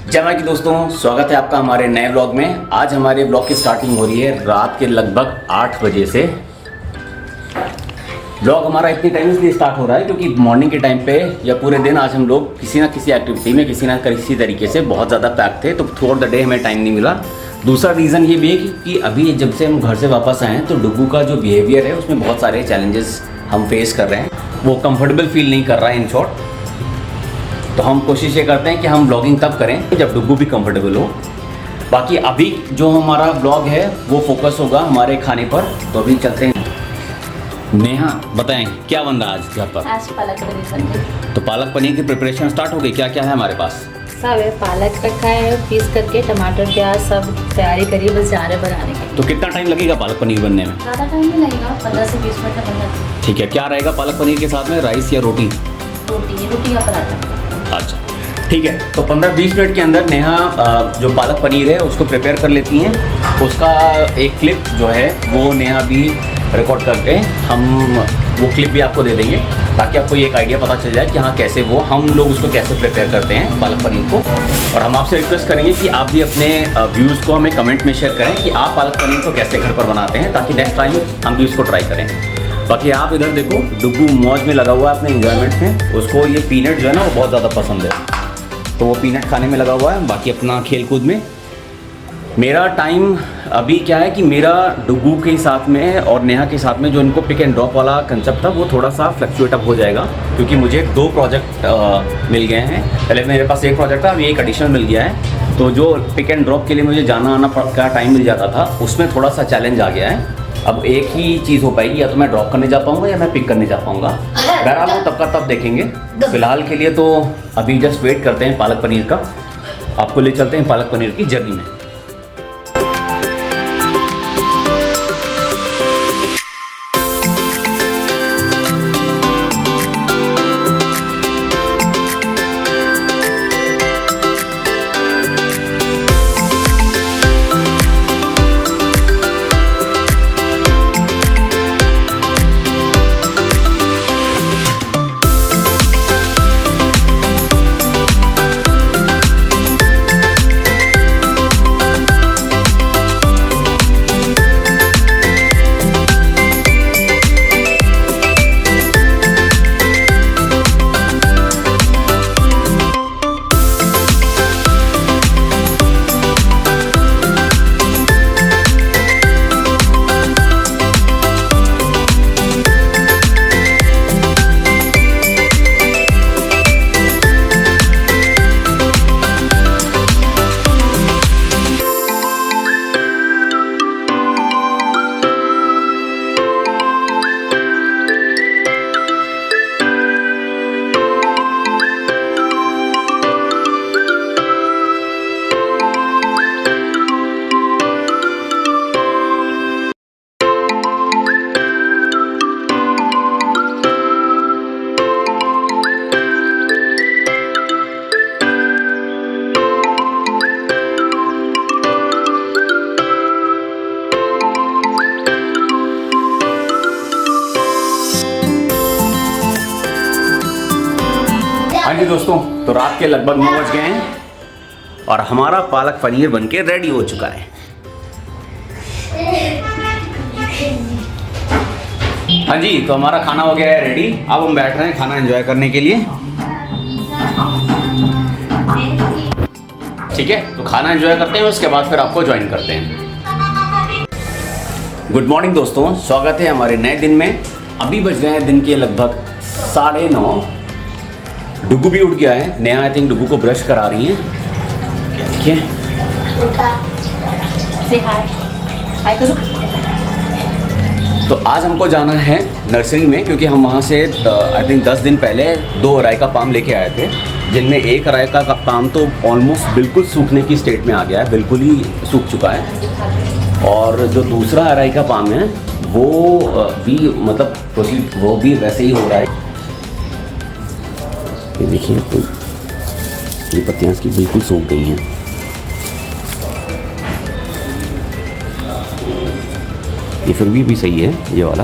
जय माँ की दोस्तों, स्वागत है आपका हमारे नए ब्लॉग में। आज हमारे ब्लॉग की स्टार्टिंग हो रही है रात के लगभग 8 बजे से। ब्लॉग हमारा इतनी टाइम इसलिए स्टार्ट हो रहा है क्योंकि मॉर्निंग के टाइम पे या पूरे दिन आज हम लोग किसी ना किसी एक्टिविटी में किसी ना किसी तरीके से बहुत ज़्यादा पैक थे, तो थ्रू आउट द डे हमें टाइम नहीं मिला। दूसरा रीज़न ये भी है कि अभी जब से हम घर से वापस आए हैं तो डुग्गू का जो बिहेवियर है उसमें बहुत सारे चैलेंजेस हम फेस कर रहे हैं। वो कंफर्टेबल फील नहीं कर रहा है इन शॉर्ट। तो हम कोशिश ये करते हैं कि हम ब्लॉगिंग तब करें जब डुग्गू भी कंफर्टेबल हो। बाकी अभी जो हमारा ब्लॉग है वो फोकस होगा हमारे खाने पर। तो अभी चलते हैं। नेहा बताएं क्या बन रहा है आज घर पर? आज पालक पनीर बन रही। तो पालक पनीर की प्रिपरेशन स्टार्ट हो गई। क्या क्या है हमारे पास? सब है, पालक रखा है पीस करके, टमाटर प्याज सब तैयारी करिए, बस जा रहे बनाने के। तो कितना टाइम लगेगा पालक पनीर बनने में? ज़्यादा टाइम नहीं लगेगा, 15 से 20 मिनट बन जाता है। ठीक है। क्या रहेगा पालक पनीर के साथ में, राइस या रोटी? रोटी का पराठा। अच्छा ठीक है। तो 15-20 मिनट के अंदर नेहा जो पालक पनीर है उसको प्रिपेयर कर लेती हैं। उसका एक क्लिप जो है वो नेहा भी रिकॉर्ड करके हम वो क्लिप भी आपको दे देंगे ताकि आपको ये एक आइडिया पता चल जाए कि हाँ कैसे वो हम लोग उसको कैसे प्रिपेयर करते हैं पालक पनीर को। और हम आपसे रिक्वेस्ट करेंगे कि आप भी अपने व्यूज़ को हमें कमेंट में शेयर करें कि आप पालक पनीर को कैसे घर पर बनाते हैं, ताकि नेक्स्ट टाइम हम भी उसको ट्राई करें। बाकी आप इधर देखो, डुग्गू मौज में लगा हुआ है अपने एंजॉयमेंट में। उसको ये पीनट जो है ना वो बहुत ज़्यादा पसंद है, तो वो पीनट खाने में लगा हुआ है। बाकी अपना खेल कूद में। मेरा टाइम अभी क्या है कि मेरा डुग्गू के साथ में और नेहा के साथ में जो इनको पिक एंड ड्रॉप वाला कंसेप्ट था वो थोड़ा सा फ्लक्चुएट अप हो जाएगा, क्योंकि मुझे 2 प्रोजेक्ट मिल गए हैं। पहले मेरे पास 1 प्रोजेक्ट था, अभी 1 एडिशनल मिल गया है। तो जो पिक एंड ड्रॉप के लिए मुझे जाना आना का टाइम मिल जाता था उसमें थोड़ा सा चैलेंज आ गया है। अब एक ही चीज़ हो पाएगी, या तो मैं ड्रॉप करने जा पाऊँगा या मैं पिक करने जा पाऊँगा। बहरहाल वो तब का तब देखेंगे। फिलहाल के लिए तो अभी जस्ट वेट करते हैं पालक पनीर का। आपको ले चलते हैं पालक पनीर की जर्नी में। हाँ जी दोस्तों, तो रात के लगभग 9 बज गए हैं और हमारा पालक पनीर बनके रेडी हो चुका है। हाँ जी, तो हमारा खाना हो गया है रेडी। अब हम बैठ रहे हैं खाना एंजॉय करने के लिए। ठीक है, तो खाना एंजॉय करते हैं, उसके बाद फिर आपको ज्वाइन करते हैं। गुड मॉर्निंग दोस्तों, स्वागत है हमारे नए दिन में। अभी बज गए हैं दिन के लगभग 9:30। डुग्गू भी उठ गया है। नेहा आई थिंक डुग्गू को ब्रश करा रही हैं। देखिए, तो आज हमको जाना है नर्सरी में, क्योंकि हम वहाँ से आई थिंक 10 दिन पहले 2 अराइका पाम लेके आए थे, जिनमें एक अराइका का पाम तो ऑलमोस्ट बिल्कुल सूखने की स्टेट में आ गया है, बिल्कुल ही सूख चुका है। और जो दूसरा अराइका पाम है वो भी मतलब प्रोसीड वो भी वैसे ही हो रहा है। ये देखिए, तो ये पत्तियाँ इसकी बिल्कुल सूख गई हैं। ये फिर भी सही है ये वाला,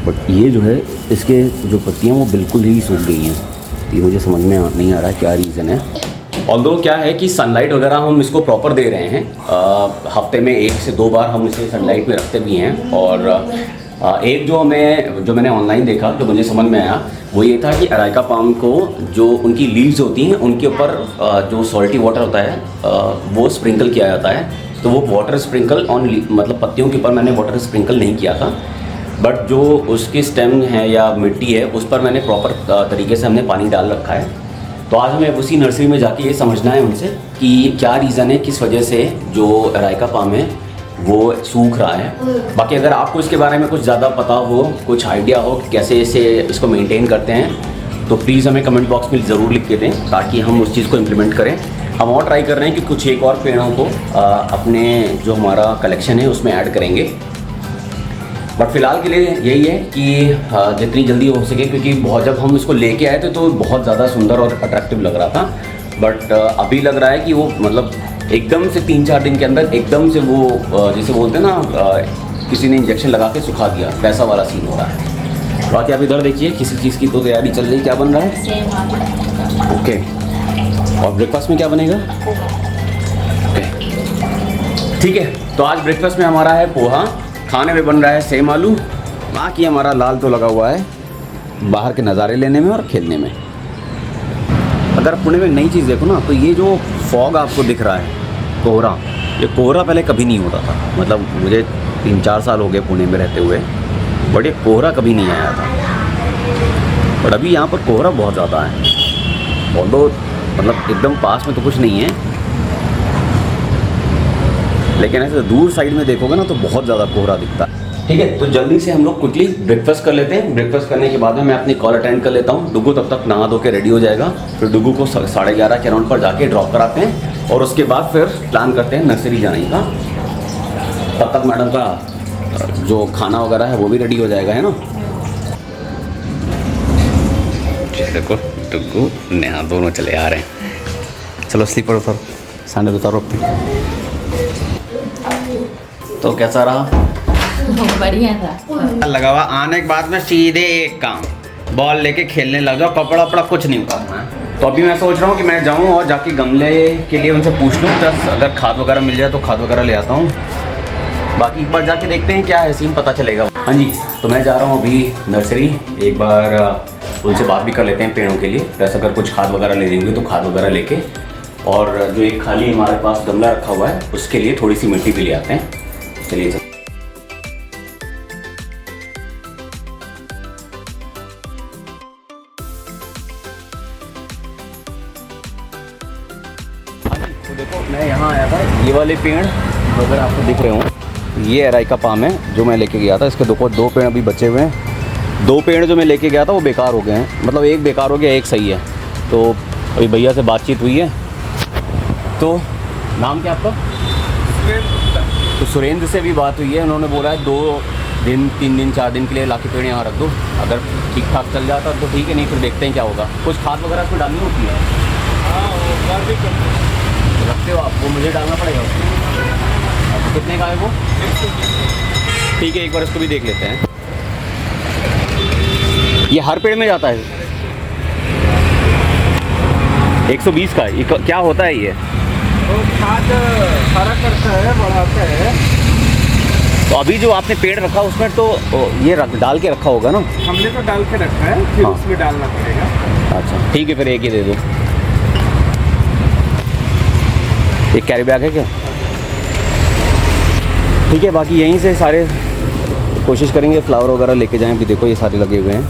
बट ये जो है इसके जो पत्तियाँ वो बिल्कुल ही सूख गई हैं। ये मुझे समझ में नहीं आ रहा है क्या रीज़न है। ऑल्दो क्या है कि सनलाइट वगैरह हम इसको प्रॉपर दे रहे हैं, हफ्ते में 1 से 2 बार हम इसे सनलाइट में रखते भी हैं। और एक जो मैंने ऑनलाइन देखा, जो मुझे समझ में आया, वो ये था कि अराइका पाम को जो उनकी लीव्स होती हैं उनके ऊपर जो सॉल्टी वाटर होता है वो स्प्रिंकल किया जाता है। तो वो वाटर स्प्रिंकल मतलब पत्तियों के ऊपर मैंने वाटर स्प्रिंकल नहीं किया था, बट जो उसकी स्टेम है या मिट्टी है उस पर मैंने प्रॉपर तरीके से हमने पानी डाल रखा है। तो आज हमें उसी नर्सरी में जाके ये समझना है उनसे कि क्या रीज़न है, किस वजह से जो अराइका पाम है वो सूख रहा है। बाकी अगर आपको इसके बारे में कुछ ज़्यादा पता हो, कुछ आइडिया हो कि कैसे इसको मेंटेन करते हैं, तो प्लीज़ हमें कमेंट बॉक्स में ज़रूर लिख के दें ताकि हम उस चीज़ को इम्प्लीमेंट करें। हम और ट्राई कर रहे हैं कि कुछ एक और पेड़ों को अपने जो हमारा कलेक्शन है उसमें ऐड करेंगे, बट फ़िलहाल के लिए यही है कि जितनी जल्दी हो सके, क्योंकि बहुत जब हम इसको लेके आए थे तो बहुत ज़्यादा सुंदर और अट्रैक्टिव लग रहा था, बट अभी लग रहा है कि वो मतलब एकदम से 3-4 दिन के अंदर एकदम से वो जैसे बोलते हैं ना किसी ने इंजेक्शन लगा के सुखा दिया, वैसा वाला सीन हो रहा है। बाकी आप इधर देखिए किसी चीज़ की तो तैयारी चल रही है। क्या बन रहा है? ओके। और ब्रेकफास्ट में क्या बनेगा? ओके, ठीक है। तो आज ब्रेकफास्ट में हमारा है पोहा, खाने में बन रहा है सेम आलू। बाकी हमारा लाल तो लगा हुआ है बाहर के नज़ारे लेने में और खेलने में। अगर पुणे में नई चीज़ देखो ना, तो ये जो फॉग आपको दिख रहा है, कोहरा, ये कोहरा पहले कभी नहीं होता था। मतलब मुझे 3-4 साल हो गए पुणे में रहते हुए, बट ये कोहरा कभी नहीं आया था। बट अभी यहाँ पर कोहरा बहुत ज़्यादा है, ऑल्दो मतलब एकदम पास में तो कुछ नहीं है, लेकिन ऐसे दूर साइड में देखोगे ना तो बहुत ज़्यादा कोहरा दिखता है। ठीक है, तो जल्दी से हम लोग क्विकली ब्रेकफास्ट कर लेते हैं। ब्रेकफास्ट करने के बाद में मैं अपनी कॉल अटेंड कर लेता हूँ। डुगू तब तक नहा धो के रेडी हो जाएगा, फिर डुगू को 11:30 के अराउंड पर जाके ड्रॉप कराते हैं और उसके बाद फिर प्लान करते हैं नर्सरी जाने का। तब तक मैडम का जो खाना वगैरह है वो भी रेडी हो जाएगा, है ना। देखो डुगू नेहा दोनों चले आ रहे हैं। चलो स्लीपर उतारो, सैंडल उतारो अपनी। तो कैसा रहा? बढ़िया था। लगा हुआ आने के बाद में सीधे एक काम, बॉल लेके खेलने लग जाओ, कपड़ा वपड़ा कुछ नहीं उतारना है। तो अभी मैं सोच रहा हूँ कि मैं जाऊँ और जाके गमले के लिए उनसे पूछ लूँ, बस अगर खाद वगैरह मिल जाए तो खाद वगैरह ले आता हूँ। बाकी एक बार जाके देखते हैं क्या है सीन, पता चलेगा। हाँ जी, तो मैं जा रहा हूँ अभी नर्सरी, एक बार उनसे बात भी कर लेते हैं पेड़ों के लिए। वैसे अगर कुछ खाद वगैरह ले देंगे तो खाद वगैरह लेके, और जो एक खाली हमारे पास गमला रखा हुआ है उसके लिए थोड़ी सी मिट्टी भी ले आते हैं। चलिए तो देखो, मैं यहाँ आया था, ये वाले पेड़ अगर आपको दिख रहे हो, ये अराइका पाम है जो मैं लेके गया था। इसके दो पेड़ अभी बचे हुए हैं। 2 पेड़ जो मैं लेके गया था वो बेकार हो गए हैं, मतलब एक बेकार हो गया, एक सही है। तो अभी भैया से बातचीत हुई है। तो नाम क्या आपका? तो सुरेंद्र से भी बात हुई है, उन्होंने बोला है 2 दिन 3 दिन 4 दिन के लिए लाके पेड़ यहाँ रख दो, अगर ठीक ठाक चल जाता तो ठीक है, नहीं फिर देखते हैं क्या होगा। कुछ खाद वगैरह इसमें डालनी होती है? हाँ, रखते हो आपको, मुझे डालना पड़ेगा उसको। कितने का है वो? ठीक है, एक बार इसको भी देख लेते हैं। ये हर पेड़ में जाता है? 120 का। ये क्या होता है? ये खाद सारा करता है, बढ़ाता है। तो अभी जो आपने पेड़ रखा उसमें तो ये डाल के रखा होगा ना? हमने तो डाल के रखा है, फिर हाँ, उसमें डालना पड़ेगा। अच्छा ठीक है, फिर एक ही दे दो। एक कैरी बैग है क्या? ठीक है, बाकी यहीं से सारे कोशिश करेंगे फ्लावर वगैरह लेके जाएं। अभी देखो ये सारे लगे हुए हैं।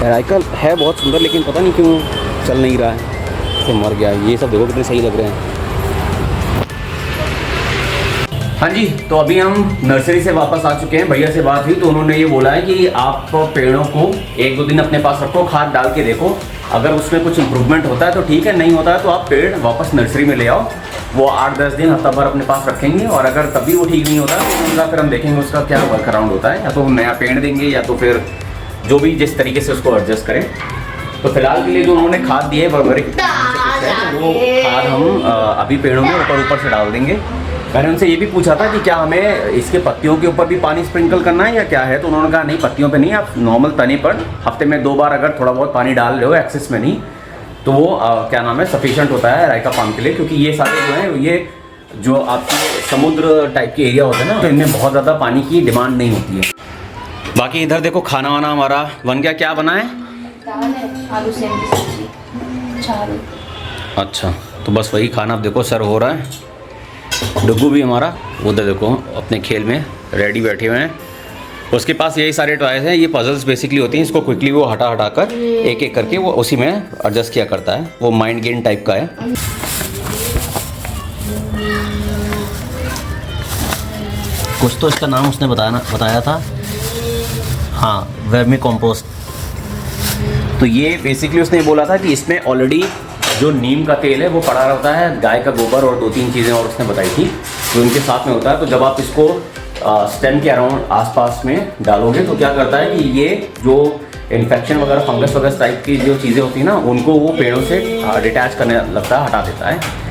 अराइका है बहुत सुंदर, लेकिन पता नहीं क्यों चल नहीं रहा है, तो मर गया। ये सब देखो कितने सही लग रहे हैं। हाँ जी, तो अभी हम नर्सरी से वापस आ चुके हैं। भैया से बात हुई तो उन्होंने ये बोला है कि आप पेड़ों को 1-2 दिन अपने पास रखो, खाद डाल के देखो, अगर उसमें कुछ इम्प्रूवमेंट होता है तो ठीक है, नहीं होता है तो आप पेड़ वापस नर्सरी में ले आओ। वो 8-10 दिन हफ्ता भर अपने पास रखेंगे, और अगर तभी वो ठीक नहीं होता तो उनका फिर हम देखेंगे उसका क्या वर्क अराउंड होता है, या तो नया पेड़ देंगे या तो फिर जो भी जिस तरीके से उसको एडजस्ट करें। तो फिलहाल के लिए जो उन्होंने खाद दी है वर्मिक है, वो खाद हम अभी पेड़ों में ऊपर से डाल देंगे। मैंने उनसे ये भी पूछा था कि क्या हमें इसके पत्तियों के ऊपर भी पानी स्प्रिंकल करना है या क्या है, तो उन्होंने कहा नहीं, पत्तियों पे नहीं, आप नॉर्मल तने पर हफ्ते में 2 बार अगर थोड़ा बहुत पानी डाल रहे हो, एक्सेस में नहीं, तो वो क्या नाम है सफिशिएंट होता है रायका पाम के लिए, क्योंकि ये सारे जो हैं ये जो आपके समुद्र टाइप के एरिया होते हैं ना, तो इनमें बहुत ज़्यादा पानी की डिमांड नहीं होती है। बाकी इधर देखो खाना वाना हमारा बन गया। क्या बना है? दाल है, आलू सेम की सब्जी, चावल। अच्छा, तो बस वही खाना अब देखो सर्व हो रहा है। डुग्गू भी हमारा उधर देखो अपने खेल में रेडी बैठे हुए हैं। उसके पास यही सारे टॉयज हैं। ये पजल्स बेसिकली होती हैं, इसको क्विकली वो हटा हटा कर एक एक करके वो उसी में एडजस्ट किया करता है। वो माइंड गेम टाइप का है। कुछ तो इसका नाम उसने बताया था, हाँ, वर्मी कॉम्पोस्ट। तो ये बेसिकली उसने बोला था कि इसमें ऑलरेडी जो नीम का तेल है वो पड़ा रहता है, गाय का गोबर और 2-3 चीज़ें और उसने बताई थी तो उनके साथ में होता है। तो जब आप इसको स्टेम के अराउंड आसपास में डालोगे तो क्या करता है कि ये जो इन्फेक्शन वगैरह फंगस वगैरह टाइप की जो चीज़ें होती हैं ना, उनको वो पेड़ों से डिटैच करने लगता है, हटा देता है।